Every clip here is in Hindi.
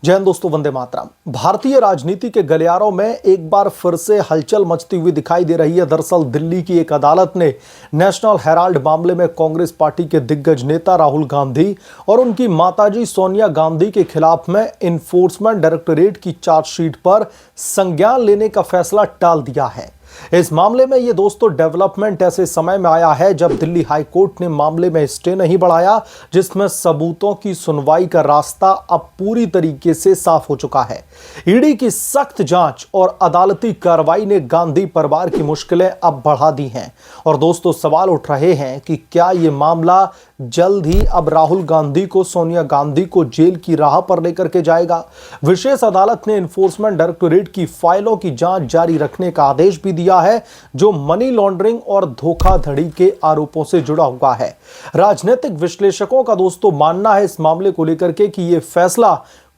जय हिंद दोस्तों, वंदे मातरम। भारतीय राजनीति के गलियारों में एक बार फिर से हलचल मचती हुई दिखाई दे रही है। दरअसल दिल्ली की एक अदालत ने नेशनल हेराल्ड मामले में कांग्रेस पार्टी के दिग्गज नेता राहुल गांधी और उनकी माताजी सोनिया गांधी के खिलाफ में इन्फोर्समेंट डायरेक्टोरेट की चार्जशीट पर संज्ञान लेने का फैसला टाल दिया है। इस मामले में ये दोस्तों डेवलपमेंट ऐसे समय में आया है जब दिल्ली हाई कोर्ट ने मामले में स्टे नहीं बढ़ाया, जिसमें सबूतों की सुनवाई का रास्ता अब पूरी तरीके से साफ हो चुका है। ईडी की सख्त जांच और अदालती कार्रवाई ने गांधी परिवार की मुश्किलें अब बढ़ा दी हैं। और दोस्तों, सवाल उठ रहे हैं कि क्या यह मामला जल्द ही अब राहुल गांधी को सोनिया गांधी को जेल की राह पर लेकर के जाएगा। विशेष अदालत ने इन्फोर्समेंट डायरेक्टोरेट की फाइलों की जांच जारी रखने का आदेश भी दिया है, जो मनी लॉन्ड्रिंग और धोखाधड़ी के आरोपों से जुड़ा हुआ है। राजनीतिक विश्लेषकों का दोस्तों मानना है इस मामले को लेकर के कि यह फैसला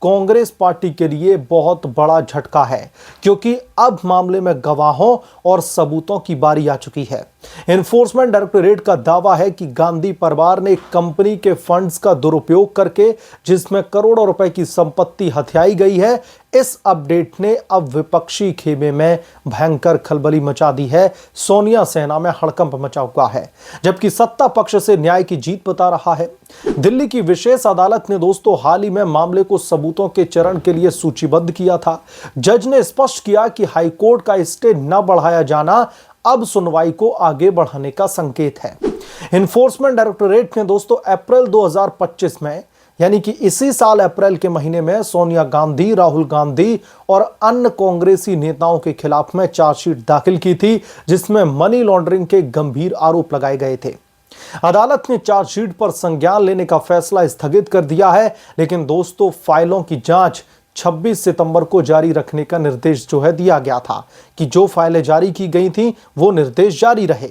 कांग्रेस पार्टी के लिए बहुत बड़ा झटका है, क्योंकि अब मामले में गवाहों और सबूतों की बारी आ चुकी है। इन्फोर्समेंट डायरेक्टोरेट का दावा है कि गांधी परिवार ने कंपनी के फंड्स का दुरुपयोग करके, जिसमें करोड़ों रुपए की संपत्ति हथियाई गई है। इस अपडेट ने अब विपक्षी खेमे में भयंकर खलबली मचा दी है। सोनिया सेना में हड़कंप मचा हुआ है, जबकि सत्ता पक्ष से न्याय की जीत बता रहा है। दिल्ली की विशेष अदालत ने दोस्तों हाल ही में मामले को सबूतों के चरण के लिए सूचीबद्ध किया था। जज ने स्पष्ट किया कि हाईकोर्ट का स्टे न बढ़ाया जाना अब सुनवाई को आगे बढ़ाने का संकेत है। इन्फोर्समेंट डायरेक्टोरेट ने दोस्तों अप्रैल 2025 में, यानी कि इसी साल अप्रैल के महीने में, सोनिया गांधी, राहुल गांधी और अन्य कांग्रेसी नेताओं के खिलाफ में चार्जशीट दाखिल की थी, जिसमें मनी लॉन्ड्रिंग के गंभीर आरोप लगाए गए थे। अदालत ने चार्जशीट पर संज्ञान लेने का फैसला स्थगित कर दिया है, लेकिन दोस्तों फाइलों की जांच 26 सितंबर को जारी रखने का निर्देश जो है दिया गया था कि जो फाइलें जारी की गई थी वो निर्देश जारी रहे।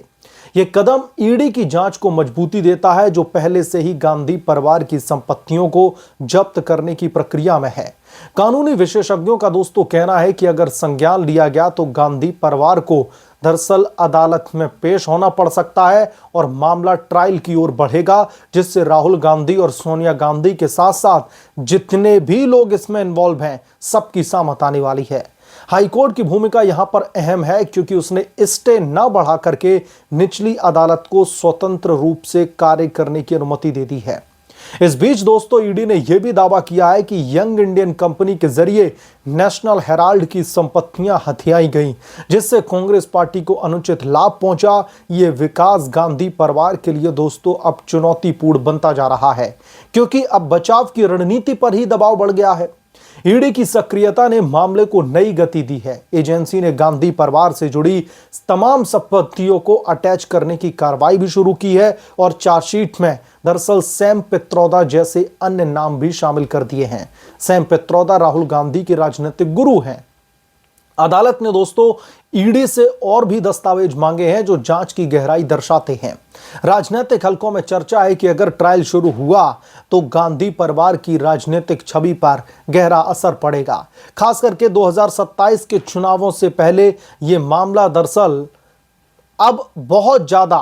यह कदम ईडी की जांच को मजबूती देता है, जो पहले से ही गांधी परिवार की संपत्तियों को जब्त करने की प्रक्रिया में है। कानूनी विशेषज्ञों का दोस्तों कहना है कि अगर संज्ञान लिया गया तो गांधी परिवार को दरअसल अदालत में पेश होना पड़ सकता है और मामला ट्रायल की ओर बढ़ेगा, जिससे राहुल गांधी और सोनिया गांधी के साथ साथ जितने भी लोग इसमें इन्वॉल्व हैं सबकी सहमति आने वाली है। हाईकोर्ट की भूमिका यहां पर अहम है, क्योंकि उसने स्टे न बढ़ा करके निचली अदालत को स्वतंत्र रूप से कार्य करने की अनुमति दे दी है। इस बीच दोस्तों ईडी ने यह भी दावा किया है कि यंग इंडियन कंपनी के जरिए नेशनल हेराल्ड की संपत्तियां हथियाई गईं, जिससे कांग्रेस पार्टी को अनुचित लाभ पहुंचा। यह विकास गांधी परिवार के लिए दोस्तों अब चुनौतीपूर्ण बनता जा रहा है, क्योंकि अब बचाव की रणनीति पर ही दबाव बढ़ गया है। ईडी की सक्रियता ने मामले को नई गति दी है। एजेंसी ने गांधी परिवार से जुड़ी तमाम संपत्तियों को अटैच करने की कार्रवाई भी शुरू की है और चार्जशीट में दरअसल सैम पित्रोदा जैसे अन्य नाम भी शामिल कर दिए हैं। सैम पित्रोदा राहुल गांधी के राजनीतिक गुरु हैं। अदालत ने दोस्तों ईडी से और भी दस्तावेज मांगे हैं, जो जांच की गहराई दर्शाते हैं। राजनीतिक हलकों में चर्चा है कि अगर ट्रायल शुरू हुआ तो गांधी परिवार की राजनीतिक छवि पर गहरा असर पड़ेगा। खास करके 2027 के चुनावों से पहले यह मामला दरअसल अब बहुत ज्यादा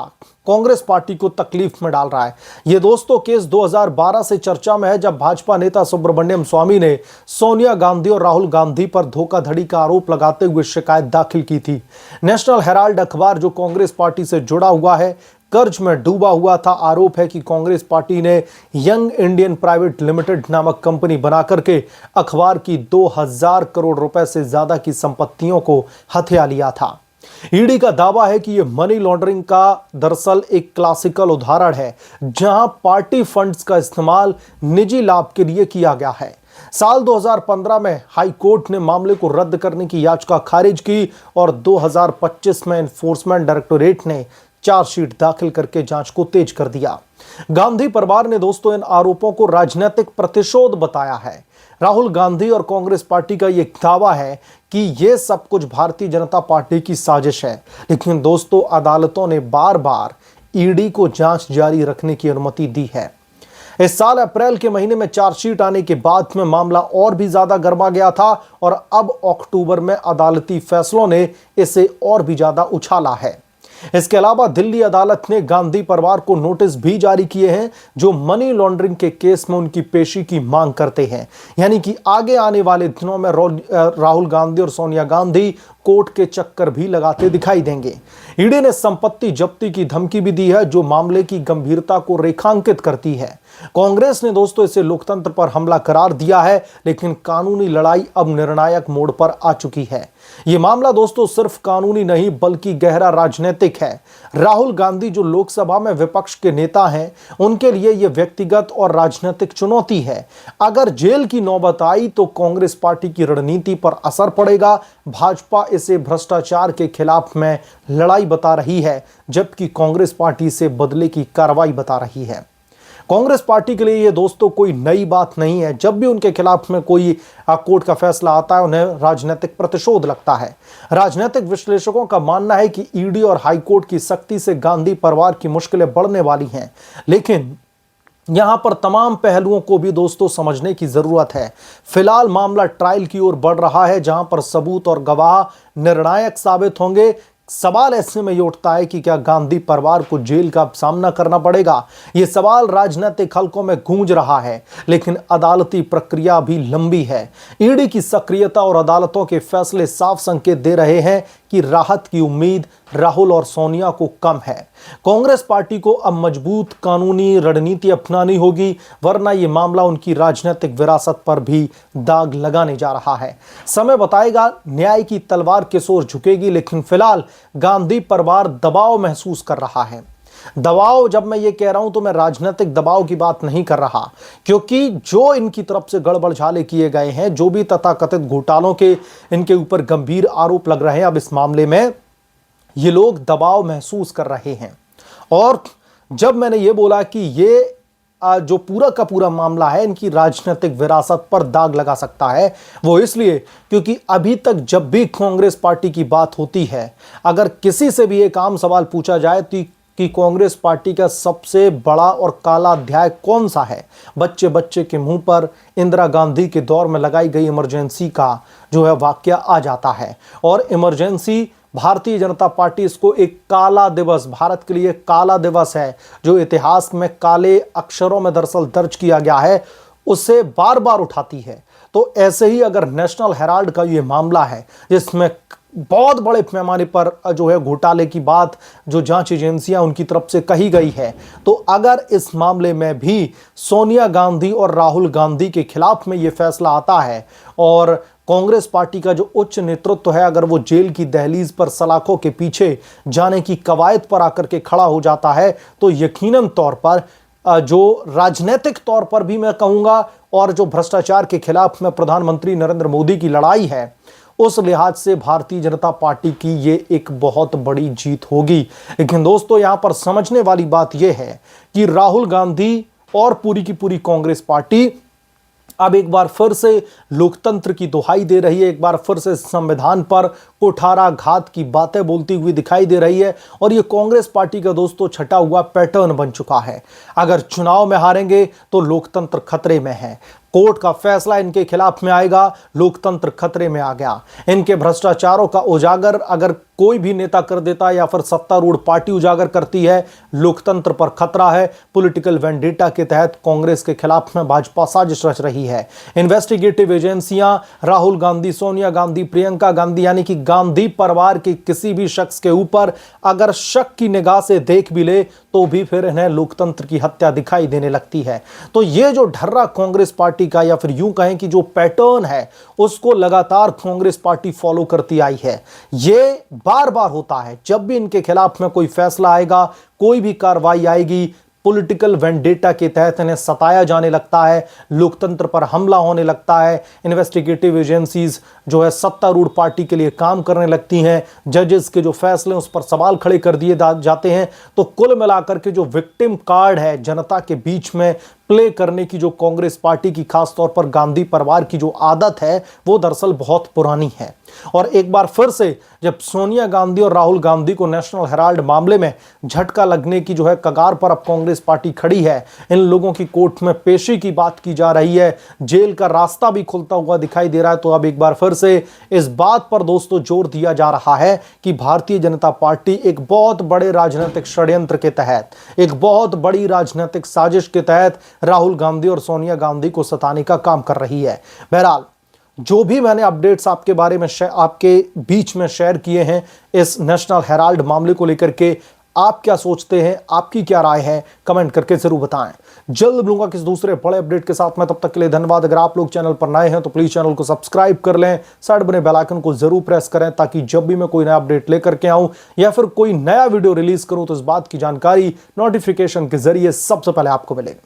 कांग्रेस पार्टी को तकलीफ में डाल रहा है। यह दोस्तों केस 2012 से चर्चा में है, जब भाजपा नेता सुब्रमण्यम स्वामी ने सोनिया गांधी और राहुल गांधी पर धोखाधड़ी का आरोप लगाते हुए शिकायत दाखिल की थी। नेशनल हेराल्ड अखबार, जो कांग्रेस पार्टी से जुड़ा हुआ है, कर्ज में डूबा हुआ था। आरोप है कि कांग्रेस पार्टी ने यंग इंडियन प्राइवेट लिमिटेड नामक कंपनी बना करके अखबार की 2000 करोड़ रुपए से ज्यादा की संपत्तियों को हथिया लिया था। ईडी का दावा है कि यह मनी लॉन्ड्रिंग का दरअसल एक क्लासिकल उदाहरण है, जहां पार्टी फंड्स का इस्तेमाल निजी लाभ के लिए किया गया है। साल 2015 में हाई कोर्ट ने मामले को रद्द करने की याचिका खारिज की और 2025 में इन्फोर्समेंट डायरेक्टोरेट ने चार्जशीट दाखिल करके जांच को तेज कर दिया। गांधी परिवार ने दोस्तों इन आरोपों को राजनीतिक प्रतिशोध बताया है। राहुल गांधी और कांग्रेस पार्टी का यह दावा है कि यह सब कुछ भारतीय जनता पार्टी की साजिश है, लेकिन दोस्तों अदालतों ने बार बार ईडी को जांच जारी रखने की अनुमति दी है। इस साल अप्रैल के महीने में चार्जशीट आने के बाद में मामला और भी ज्यादा गर्मा गया था और अब अक्टूबर में अदालती फैसलों ने इसे और भी ज्यादा उछाला है। इसके अलावा दिल्ली अदालत ने गांधी परिवार को नोटिस भी जारी किए हैं, जो मनी लॉन्ड्रिंग के केस में उनकी पेशी की मांग करते हैं। यानी कि आगे आने वाले दिनों में राहुल गांधी और सोनिया गांधी कोर्ट के चक्कर भी लगाते दिखाई देंगे। ईडी ने संपत्ति जब्ती की धमकी भी दी है, जो मामले की गंभीरता को रेखांकित करती है। कांग्रेस ने दोस्तों इसे लोकतंत्र पर हमला करार दिया है, लेकिन कानूनी लड़ाई अब निर्णायक मोड़ पर आ चुकी है। यह मामला दोस्तों सिर्फ कानूनी नहीं बल्कि गहरा राजनीतिक है। राहुल गांधी जो लोकसभा में विपक्ष के नेता हैं, उनके लिए यह व्यक्तिगत और राजनीतिक चुनौती है। अगर जेल की नौबत आई तो कांग्रेस पार्टी की रणनीति पर असर पड़ेगा। भाजपा इसे भ्रष्टाचार के खिलाफ में लड़ाई बता रही है, जबकि कांग्रेस पार्टी इसे बदले की कार्रवाई बता रही है। कांग्रेस पार्टी के लिए ये दोस्तों कोई नई बात नहीं है। जब भी उनके खिलाफ में कोई कोर्ट का फैसला आता है, उन्हें राजनीतिक प्रतिशोध लगता है। राजनीतिक विश्लेषकों का मानना है कि ईडी और हाईकोर्ट की सख्ती से गांधी परिवार की मुश्किलें बढ़ने वाली हैं, लेकिन यहां पर तमाम पहलुओं को भी दोस्तों समझने की जरूरत है। फिलहाल मामला ट्रायल की ओर बढ़ रहा है, जहां पर सबूत और गवाह निर्णायक साबित होंगे। सवाल ऐसे में ये उठता है कि क्या गांधी परिवार को जेल का सामना करना पड़ेगा। यह सवाल राजनीतिक हलकों में गूंज रहा है, लेकिन अदालती प्रक्रिया भी लंबी है। ईडी की सक्रियता और अदालतों के फैसले साफ संकेत दे रहे हैं कि राहत की उम्मीद राहुल और सोनिया को कम है। कांग्रेस पार्टी को अब मजबूत कानूनी रणनीति अपनानी होगी, वरना यह मामला उनकी राजनीतिक विरासत पर भी दाग लगाने जा रहा है। समय बताएगा, न्याय की तलवार किस ओर झुकेगी, लेकिन फिलहाल गांधी परिवार दबाव महसूस कर रहा है। दबाव, जब मैं ये कह रहा हूं तो मैं राजनीतिक दबाव की बात नहीं कर रहा, क्योंकि जो इनकी तरफ से गड़बड़झाले किए गए हैं, जो भी तथाकथित घोटालों के इनके ऊपर गंभीर आरोप लग रहे हैं, अब इस मामले में ये लोग दबाव महसूस कर रहे हैं। और जब मैंने ये बोला कि ये जो पूरा का पूरा मामला है इनकी राजनीतिक विरासत पर दाग लगा सकता है, वो इसलिए क्योंकि अभी तक जब भी कांग्रेस पार्टी की बात होती है, अगर किसी से भी एक आम सवाल पूछा जाए तो कि कांग्रेस पार्टी का सबसे बड़ा और काला अध्याय कौन सा है, बच्चे बच्चे के मुंह पर इंदिरा गांधी के दौर में लगाई गई इमरजेंसी का जो है वाक्य आ जाता है। और इमरजेंसी, भारतीय जनता पार्टी इसको एक काला दिवस, भारत के लिए काला दिवस है, जो इतिहास में काले अक्षरों में दरअसल दर्ज किया गया है, उसे बार बार उठाती है। तो ऐसे ही अगर नेशनल हेराल्ड का ये मामला है, जिसमें बहुत बड़े पैमाने पर जो है घोटाले की बात जो जांच एजेंसियां उनकी तरफ से कही गई है, तो अगर इस मामले में भी सोनिया गांधी और राहुल गांधी के खिलाफ में ये फैसला आता है और कांग्रेस पार्टी का जो उच्च नेतृत्व है, अगर वो जेल की दहलीज पर सलाखों के पीछे जाने की कवायद पर आकर के खड़ा हो जाता है, तो यकीनन तौर पर जो राजनीतिक तौर पर भी मैं कहूंगा, और जो भ्रष्टाचार के खिलाफ में प्रधानमंत्री नरेंद्र मोदी की लड़ाई है, उस लिहाज से भारतीय जनता पार्टी की ये एक बहुत बड़ी जीत होगी। लेकिन दोस्तों, यहां पर समझने वाली बात यह है कि राहुल गांधी और पूरी की पूरी कांग्रेस पार्टी अब एक बार फिर से लोकतंत्र की दुहाई दे रही है, एक बार फिर से संविधान पर कुठाराघात की बातें बोलती हुई दिखाई दे रही है। और ये कांग्रेस पार्टी का दोस्तों छटा हुआ पैटर्न बन चुका है। अगर चुनाव में हारेंगे तो लोकतंत्र खतरे में है, कोर्ट का फैसला इनके खिलाफ में आएगा, लोकतंत्र खतरे में आ गया। इनके भ्रष्टाचारों का उजागर अगर कोई भी नेता कर देता है या फिर सत्तारूढ़ पार्टी उजागर करती है, लोकतंत्र पर खतरा है। पॉलिटिकल वेंडेटा के तहत कांग्रेस के खिलाफ में भाजपा साजिश रच रही है। इन्वेस्टिगेटिव एजेंसियां राहुल गांधी, सोनिया गांधी, प्रियंका गांधी यानी कि गांधी परिवार के किसी भी शख्स के ऊपर अगर शक की निगाह से देख भी ले तो भी फिर इन्हें लोकतंत्र की हत्या दिखाई देने लगती है। तो ये जो ढर्रा कांग्रेस पार्टी का, या फिर यूं कहें कि जो पैटर्न है, उसको लगातार कांग्रेस पार्टी फॉलो करती आई है। ये बार बार होता है, जब भी इनके खिलाफ में कोई फैसला आएगा, कोई भी कार्रवाई आएगी, पॉलिटिकल वेंडेटा के तहत इन्हें सताया जाने लगता है, लोकतंत्र पर हमला होने लगता है। इन्वेस्टिगेटिव एजेंसीज जो है सत्तारूढ़ पार्टी के लिए काम करने लगती हैं, जजेस के जो फैसले उस पर सवाल खड़े कर दिए जाते हैं। तो कुल मिलाकर के जो विक्टिम कार्ड है जनता के बीच में प्ले करने की जो कांग्रेस पार्टी की, खासतौर पर गांधी परिवार की जो आदत है, वो दरअसल बहुत पुरानी है। और एक बार फिर से जब सोनिया गांधी और राहुल गांधी को नेशनल हेराल्ड मामले में झटका लगने की जो है कगार पर अब कांग्रेस पार्टी खड़ी है, इन लोगों की कोर्ट में पेशी की बात की जा रही है, जेल का रास्ता भी खुलता हुआ दिखाई दे रहा है, तो अब एक बार फिर से इस बात पर दोस्तों जोर दिया जा रहा है कि भारतीय जनता पार्टी एक बहुत बड़े राजनीतिक षड्यंत्र के तहत, एक बहुत बड़ी राजनीतिक साजिश के तहत राहुल गांधी और सोनिया गांधी को सताने का काम कर रही है। बहरहाल, जो भी मैंने अपडेट्स आपके बारे में आपके बीच में शेयर किए हैं इस नेशनल हेराल्ड मामले को लेकर के, आप क्या सोचते हैं, आपकी क्या राय है, कमेंट करके जरूर बताएं। जल्द मिलूंगा किसी दूसरे बड़े अपडेट के साथ में, तब तक के लिए धन्यवाद। अगर आप लोग चैनल पर नए हैं तो प्लीज चैनल को सब्सक्राइब कर लें, साइड बने बेल आइकन को जरूर प्रेस करें, ताकि जब भी मैं कोई नया अपडेट लेकर के आऊं या फिर कोई नया वीडियो रिलीज करूं तो इस बात की जानकारी नोटिफिकेशन के जरिए सबसे पहले आपको मिलेगी।